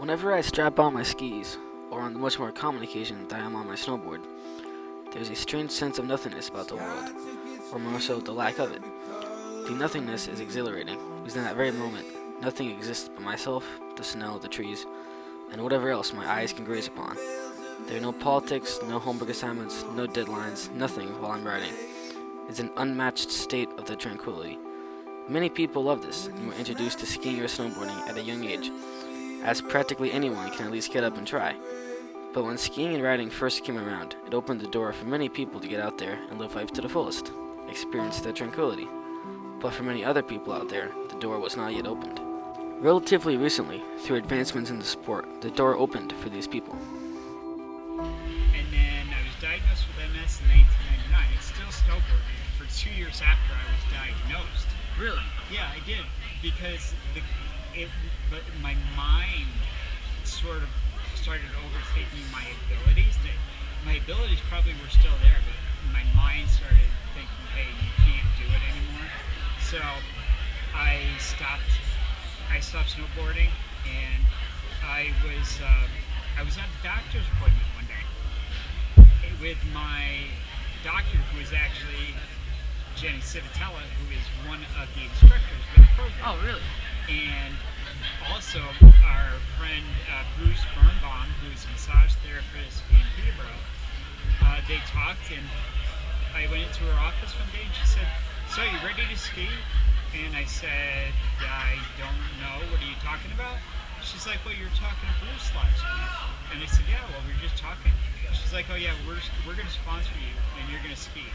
Whenever I strap on my skis, or on the much more common occasion that I am on my snowboard, there's a strange sense of nothingness about the world, or more so the lack of it. The nothingness is exhilarating, because in that very moment, nothing exists but myself, the snow, the trees, and whatever else my eyes can graze upon. There are no politics, no homework assignments, no deadlines, nothing while I'm riding. It's an unmatched state of the tranquility. Many people love this and were introduced to skiing or snowboarding at a young age, as practically anyone can at least get up and try. But when skiing and riding first came around, it opened the door for many people to get out there and live life to the fullest, experience their tranquility. But for many other people out there, the door was not yet opened. Relatively recently, through advancements in the sport, the door opened for these people. And then I was diagnosed with MS in 1999. I still snowboarded for 2 years after I was diagnosed. Really? Yeah, I did, because but my mind sort of started overtaking my abilities. My abilities probably were still there, but my mind started thinking, hey, you can't do it anymore. So I stopped snowboarding, and I was at a doctor's appointment one day with my doctor, who is actually Jenny Civitella, who is one of the instructors for the program. Oh, really? And also our friend Bruce Birnbaum, who is a massage therapist in Peterborough. They talked, and I went into her office one day, and she said, "So, you ready to ski?" And I said, "I don't know. What are you talking about?" She's like, "Well, you were talking to Bruce last week." And I said, "Yeah, well, we were just talking." She's like, "Oh yeah, we're going to sponsor you, and you're going to ski."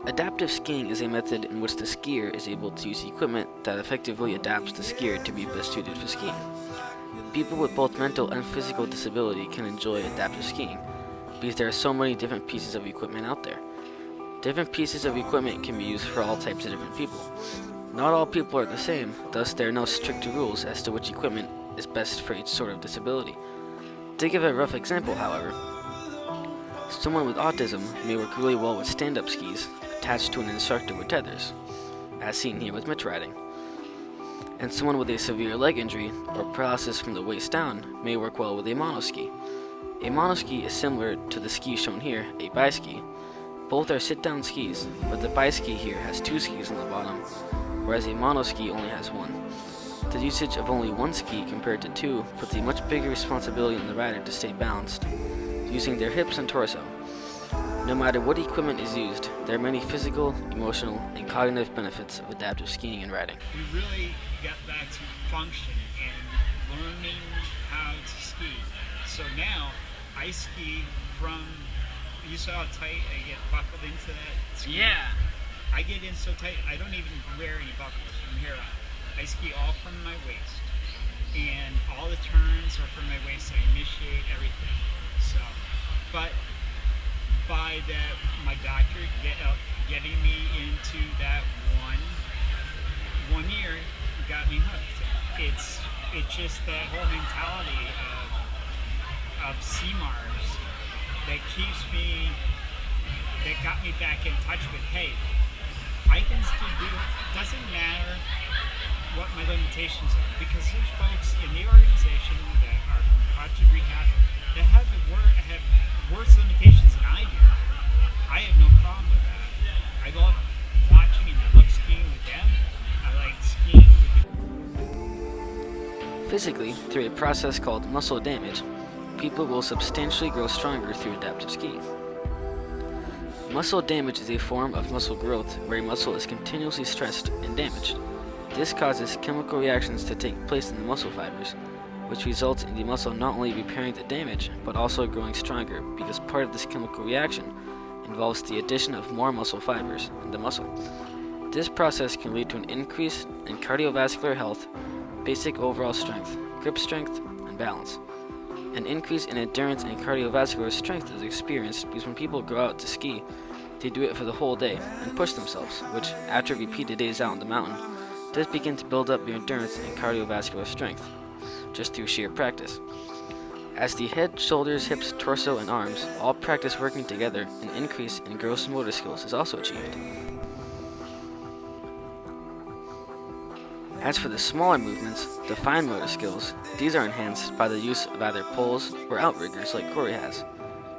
Adaptive skiing is a method in which the skier is able to use equipment that effectively adapts the skier to be best suited for skiing. People with both mental and physical disability can enjoy adaptive skiing because there are so many different pieces of equipment out there. Different pieces of equipment can be used for all types of different people. Not all people are the same, thus there are no strict rules as to which equipment is best for each sort of disability. To give a rough example, however, someone with autism may work really well with stand-up skis attached to an instructor with tethers, as seen here with Mitch riding. And someone with a severe leg injury or paralysis from the waist down may work well with a monoski. A monoski is similar to the ski shown here, a biski. Both are sit-down skis, but the biski here has 2 skis on the bottom, whereas a monoski only has 1. The usage of only 1 ski compared to 2 puts a much bigger responsibility on the rider to stay balanced, using their hips and torso. No matter what equipment is used, there are many physical, emotional, and cognitive benefits of adaptive skiing and riding. We really got back to function and learning how to ski. So now I ski from, you saw how tight I get buckled into that ski? Yeah. I get in so tight I don't even wear any buckles from here on. I ski all from my waist, and all the turns are from my waist. I initiate everything. So, but by my doctor getting me into that one year got me hooked. It's just that whole mentality of CMARS that got me back in touch with, hey, I can still do it. Doesn't matter what my limitations are, because there's folks in the organization that are from Project Rehab that have worse limitations than I do. I have no problem with that. I love watching and I love skiing with them. I like skiing with Physically, through a process called muscle damage, people will substantially grow stronger through adaptive skiing. Muscle damage is a form of muscle growth where a muscle is continuously stressed and damaged. This causes chemical reactions to take place in the muscle fibers, which results in the muscle not only repairing the damage, but also growing stronger, because part of this chemical reaction involves the addition of more muscle fibers in the muscle. This process can lead to an increase in cardiovascular health, basic overall strength, grip strength, and balance. An increase in endurance and cardiovascular strength is experienced because when people go out to ski, they do it for the whole day and push themselves, which, after repeated days out on the mountain, does begin to build up your endurance and cardiovascular strength, just through sheer practice. As the head, shoulders, hips, torso, and arms all practice working together, an increase in gross motor skills is also achieved. As for the smaller movements, the fine motor skills, these are enhanced by the use of either poles or outriggers like Corey has,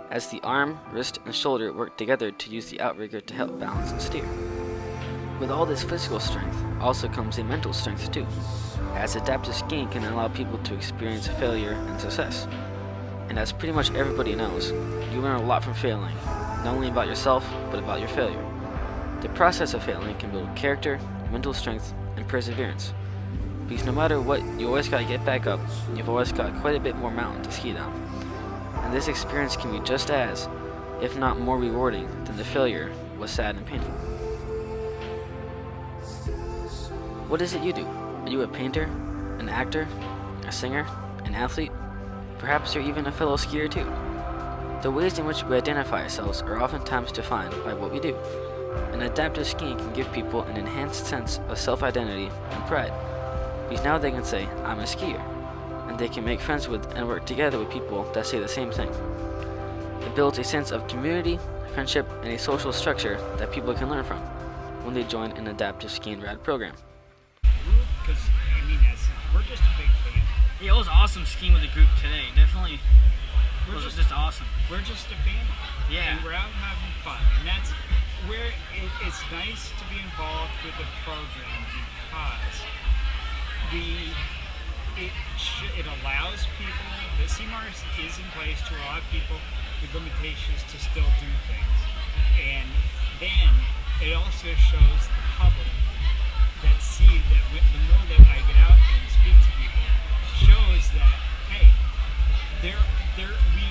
as the arm, wrist, and shoulder work together to use the outrigger to help balance and steer. With all this physical strength also comes a mental strength too, as adaptive skiing can allow people to experience failure and success. And as pretty much everybody knows, you learn a lot from failing, not only about yourself, but about your failure. The process of failing can build character, mental strength, and perseverance. Because no matter what, you always gotta get back up, and you've always got quite a bit more mountain to ski down. And this experience can be just as, if not more rewarding than the failure was sad and painful. What is it you do? Are you a painter, an actor, a singer, an athlete? Perhaps you're even a fellow skier too. The ways in which we identify ourselves are oftentimes defined by what we do. And adaptive skiing can give people an enhanced sense of self-identity and pride. Because now they can say, I'm a skier, and they can make friends with and work together with people that say the same thing. It builds a sense of community, friendship, and a social structure that people can learn from when they join an adaptive skiing rad program. Because, we're just a big fan. Yeah, it was awesome skiing with the group today. Definitely was just awesome. We're just a family. Yeah. And we're out having fun. And that's where it's nice to be involved with the program because it allows people, the CMARS is in place to allow people with limitations to still do things. And then it also shows the public that see that the more that I get out and speak to people, shows that, hey, we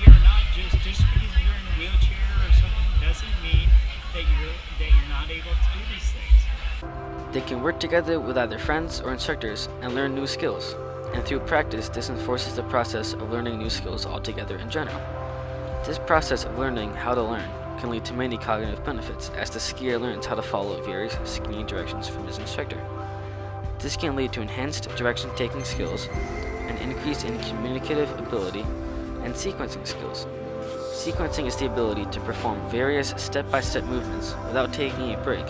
are not just because you're in a wheelchair or something doesn't mean that you're not able to do these things. They can work together with either friends or instructors and learn new skills, and through practice this enforces the process of learning new skills altogether in general. This process of learning how to learn can lead to many cognitive benefits as the skier learns how to follow various skiing directions from his instructor. This can lead to enhanced direction-taking skills, an increase in communicative ability, and sequencing skills. Sequencing is the ability to perform various step-by-step movements without taking a break,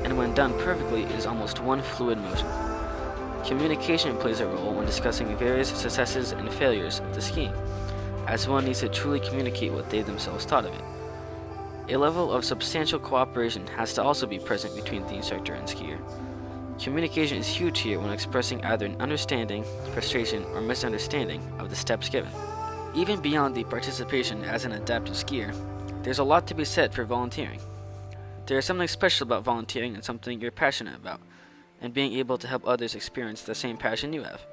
and when done perfectly it is almost one fluid motion. Communication plays a role when discussing various successes and failures of the skiing, as one needs to truly communicate what they themselves thought of it. A level of substantial cooperation has to also be present between the instructor and skier. Communication is huge here when expressing either an understanding, frustration, or misunderstanding of the steps given. Even beyond the participation as an adaptive skier, there's a lot to be said for volunteering. There is something special about volunteering and something you're passionate about, and being able to help others experience the same passion you have.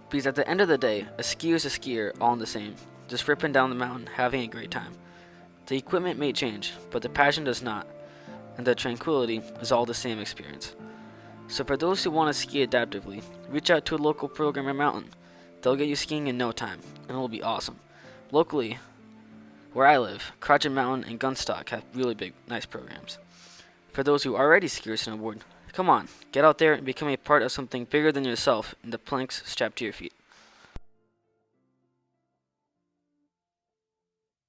Because at the end of the day, a skier is a skier all in the same, just ripping down the mountain, having a great time. The equipment may change, but the passion does not, and the Tranquility is all the same experience. So for those who want to ski adaptively, reach out to a local program or mountain. They'll get you skiing in no time, and it'll be awesome. Locally, where I live, Crotchet Mountain and Gunstock have really big, nice programs. For those who already ski or snowboard, come on, get out there and become a part of something bigger than yourself and the planks strapped to your feet.